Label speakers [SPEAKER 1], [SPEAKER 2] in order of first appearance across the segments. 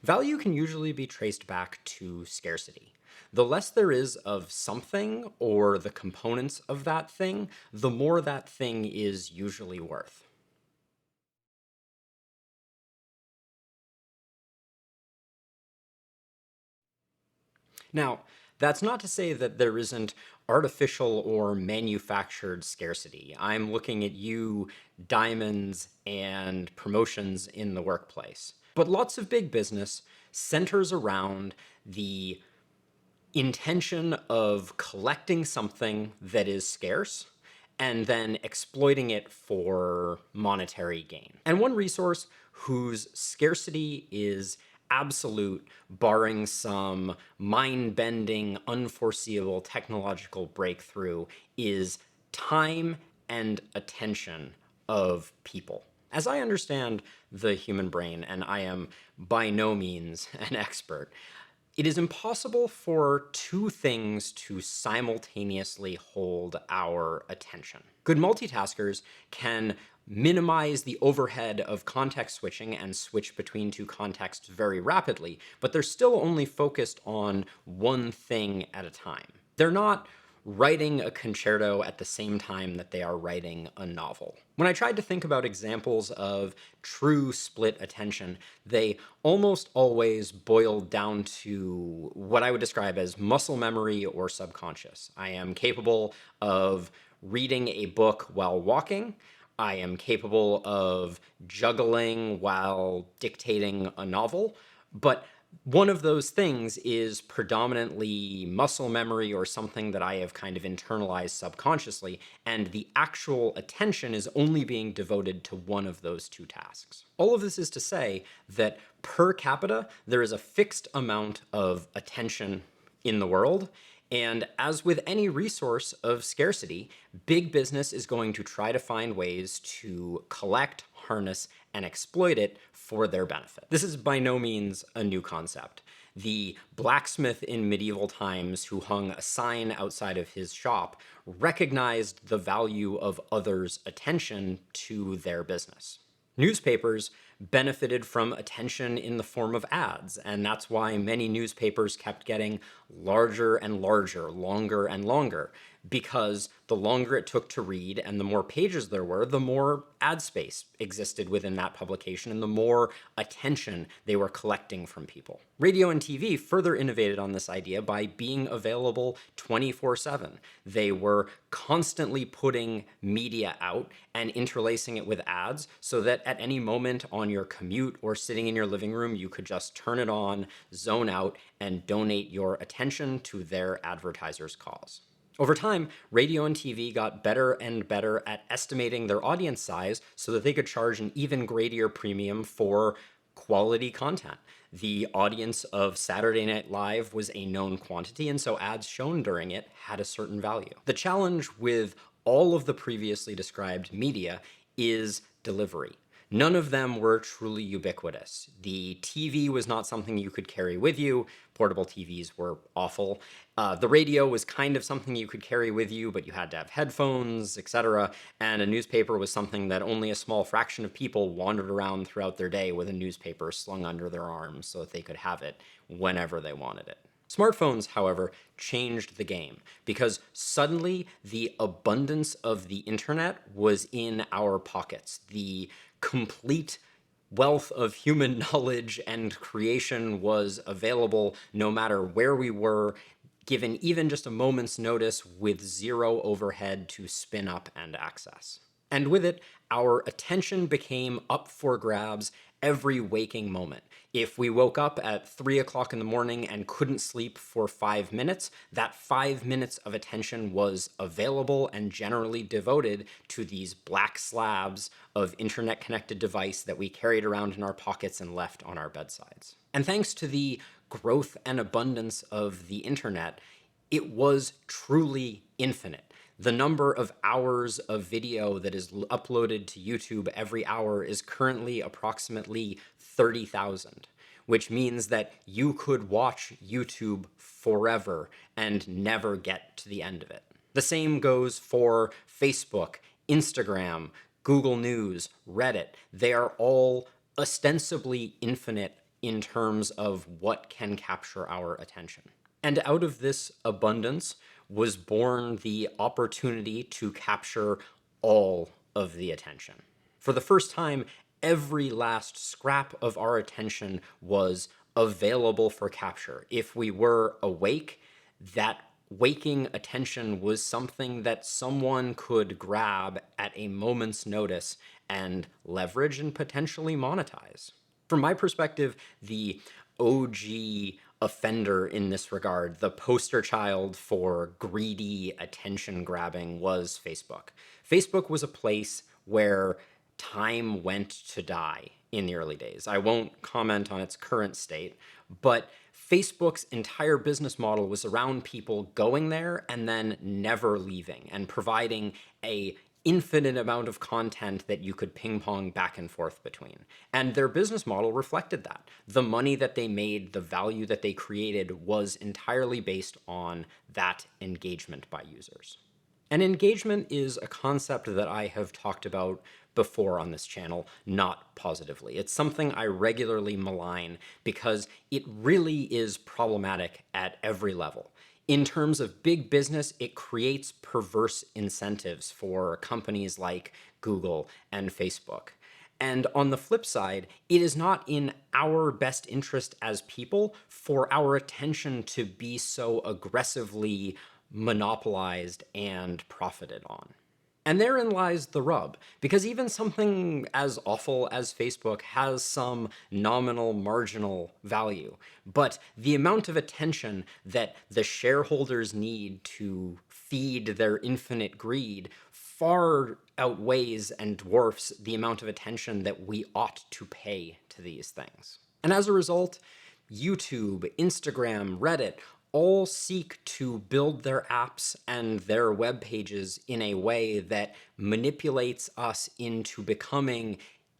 [SPEAKER 1] Value can usually be traced back to scarcity. The less there is of something or the components of that thing, the more that thing is usually worth. Now, that's not to say that there isn't artificial or manufactured scarcity. I'm looking at you, diamonds, and promotions in the workplace. But lots of big business centers around the intention of collecting something that is scarce and then exploiting it for monetary gain. And one resource whose scarcity is absolute, barring some mind-bending, unforeseeable technological breakthrough, is time and attention of people. As I understand the human brain, and I am by no means an expert, it is impossible for two things to simultaneously hold our attention. Good multitaskers can minimize the overhead of context switching and switch between two contexts very rapidly, but they're still only focused on one thing at a time. They're not writing a concerto at the same time that they are writing a novel. When I tried to think about examples of true split attention, they almost always boiled down to what I would describe as muscle memory or subconscious. I am capable of reading a book while walking. I am capable of juggling while dictating a novel, but one of those things is predominantly muscle memory or something that I have kind of internalized subconsciously, and the actual attention is only being devoted to one of those two tasks. All of this is to say that per capita, there is a fixed amount of attention in the world, and as with any resource of scarcity, big business is going to try to find ways to collect, harness, and exploit it for their benefit. This is by no means a new concept. The blacksmith in medieval times who hung a sign outside of his shop recognized the value of others' attention to their business. Newspapers benefited from attention in the form of ads, and that's why many newspapers kept getting larger and larger, longer and longer, because the longer it took to read and the more pages there were, the more ad space existed within that publication and the more attention they were collecting from people. Radio and TV further innovated on this idea by being available 24/7. They were constantly putting media out and interlacing it with ads so that at any moment on your commute or sitting in your living room, you could just turn it on, zone out, and donate your attention to their advertisers' cause. Over time, radio and TV got better and better at estimating their audience size so that they could charge an even greater premium for quality content. The audience of Saturday Night Live was a known quantity, and so ads shown during it had a certain value. The challenge with all of the previously described media is delivery. None of them were truly ubiquitous. The TV was not something you could carry with you. Portable TVs were awful. The radio was kind of something you could carry with you, but you had to have headphones, etc. And a newspaper was something that only a small fraction of people wandered around throughout their day with a newspaper slung under their arms so that they could have it whenever they wanted it. Smartphones, however, changed the game because suddenly the abundance of the internet was in our pockets. The complete wealth of human knowledge and creation was available no matter where we were, given even just a moment's notice with zero overhead to spin up and access. And with it, our attention became up for grabs every waking moment. If we woke up at 3 o'clock in the morning and couldn't sleep for 5 minutes, that 5 minutes of attention was available and generally devoted to these black slabs of internet-connected device that we carried around in our pockets and left on our bedsides. And thanks to the growth and abundance of the internet, it was truly infinite. The number of hours of video that is uploaded to YouTube every hour is currently approximately 30,000, which means that you could watch YouTube forever and never get to the end of it. The same goes for Facebook, Instagram, Google News, Reddit. They are all ostensibly infinite in terms of what can capture our attention. And out of this abundance was born the opportunity to capture all of the attention. For the first time, every last scrap of our attention was available for capture. If we were awake, that waking attention was something that someone could grab at a moment's notice and leverage and potentially monetize. From my perspective, the OG offender in this regard, the poster child for greedy attention grabbing, was Facebook. Facebook was a place where time went to die in the early days. I won't comment on its current state, but Facebook's entire business model was around people going there and then never leaving and providing a infinite amount of content that you could ping pong back and forth between. And their business model reflected that. The money that they made, the value that they created was entirely based on that engagement by users. And engagement is a concept that I have talked about before on this channel, not positively. It's something I regularly malign because it really is problematic at every level. In terms of big business, it creates perverse incentives for companies like Google and Facebook. And on the flip side, it is not in our best interest as people for our attention to be so aggressively monopolized and profited on. And therein lies the rub, because even something as awful as Facebook has some nominal marginal value, but the amount of attention that the shareholders need to feed their infinite greed far outweighs and dwarfs the amount of attention that we ought to pay to these things. And as a result, YouTube, Instagram, Reddit, all seek to build their apps and their web pages in a way that manipulates us into becoming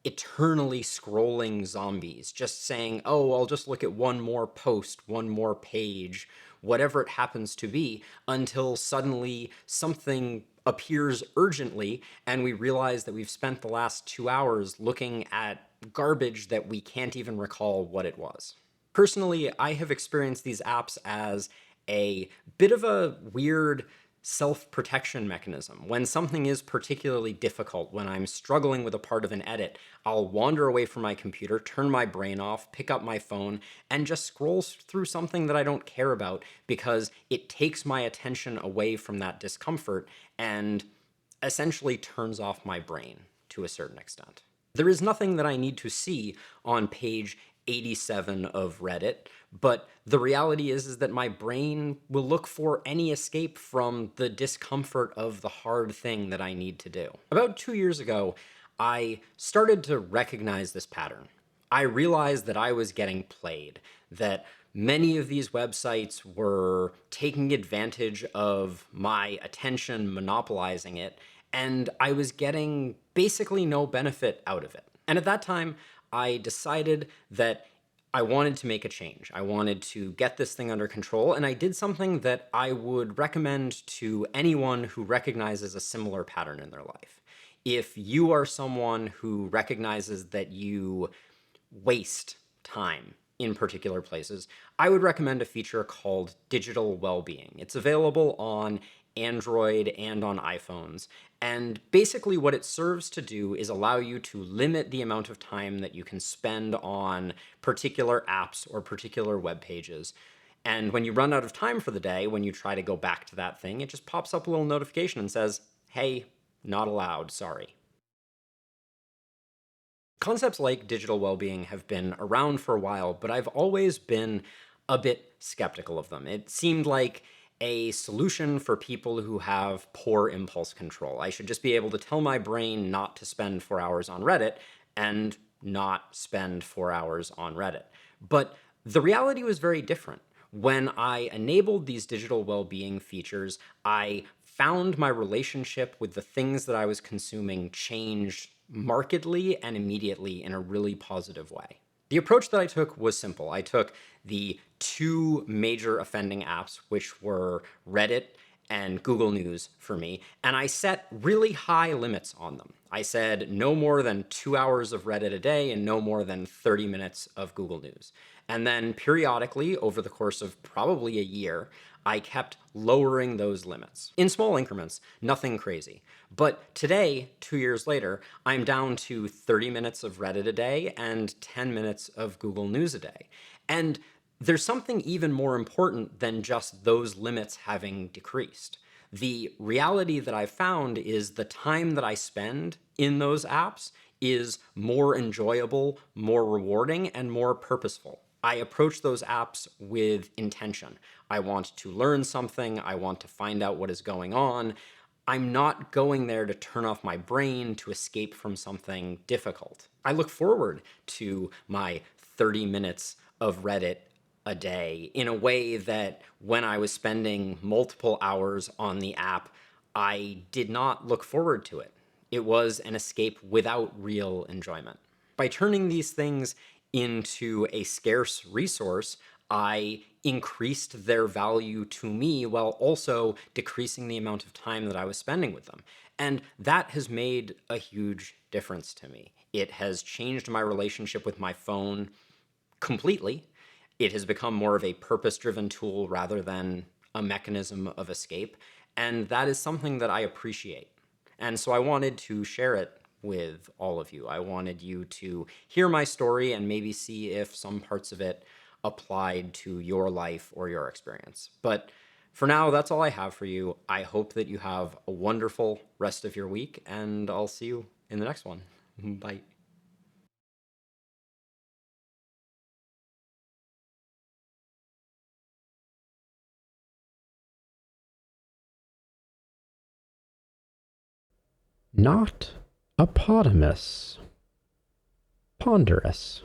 [SPEAKER 1] eternally scrolling zombies, just saying, oh, I'll just look at one more post, one more page, whatever it happens to be, until suddenly something appears urgently and we realize that we've spent the last 2 hours looking at garbage that we can't even recall what it was. Personally, I have experienced these apps as a bit of a weird self-protection mechanism. When something is particularly difficult, when I'm struggling with a part of an edit, I'll wander away from my computer, turn my brain off, pick up my phone, and just scroll through something that I don't care about because it takes my attention away from that discomfort and essentially turns off my brain to a certain extent. There is nothing that I need to see on page 87 of Reddit, but the reality is that my brain will look for any escape from the discomfort of the hard thing that I need to do. About 2 years ago, I started to recognize this pattern. I realized that I was getting played, that many of these websites were taking advantage of my attention, monopolizing it, and I was getting basically no benefit out of it. And at that time, I decided that I wanted to make a change. I wanted to get this thing under control, and I did something that I would recommend to anyone who recognizes a similar pattern in their life. If you are someone who recognizes that you waste time in particular places, I would recommend a feature called Digital Wellbeing. It's available on Android and on iPhones. And basically what it serves to do is allow you to limit the amount of time that you can spend on particular apps or particular web pages. And when you run out of time for the day, when you try to go back to that thing, it just pops up a little notification and says, hey, not allowed, sorry. Concepts like digital well-being have been around for a while, but I've always been a bit skeptical of them. It seemed like a solution for people who have poor impulse control. I should just be able to tell my brain not to spend 4 hours on Reddit and not spend 4 hours on Reddit. But the reality was very different. When I enabled these digital well-being features, I found my relationship with the things that I was consuming changed markedly and immediately in a really positive way. The approach that I took was simple. I took the two major offending apps, which were Reddit and Google News for me, and I set really high limits on them. I said no more than 2 hours of Reddit a day and no more than 30 minutes of Google News. And then periodically, over the course of probably a year, I kept lowering those limits in small increments, nothing crazy. But today, 2 years later, I'm down to 30 minutes of Reddit a day and 10 minutes of Google News a day. And there's something even more important than just those limits having decreased. The reality that I've found is the time that I spend in those apps is more enjoyable, more rewarding, and more purposeful. I approach those apps with intention. I want to learn something. I want to find out what is going on. I'm not going there to turn off my brain to escape from something difficult. I look forward to my 30 minutes of Reddit a day in a way that when I was spending multiple hours on the app, I did not look forward to it. It was an escape without real enjoyment. By turning these things into a scarce resource, I increased their value to me while also decreasing the amount of time that I was spending with them. And that has made a huge difference to me. It has changed my relationship with my phone completely. It has become more of a purpose-driven tool rather than a mechanism of escape. And that is something that I appreciate. And so I wanted to share it with all of you. I wanted you to hear my story and maybe see if some parts of it applied to your life or your experience. But for now, that's all I have for you. I hope that you have a wonderful rest of your week, and I'll see you in the next one. Bye. Not a potamus. Ponderous.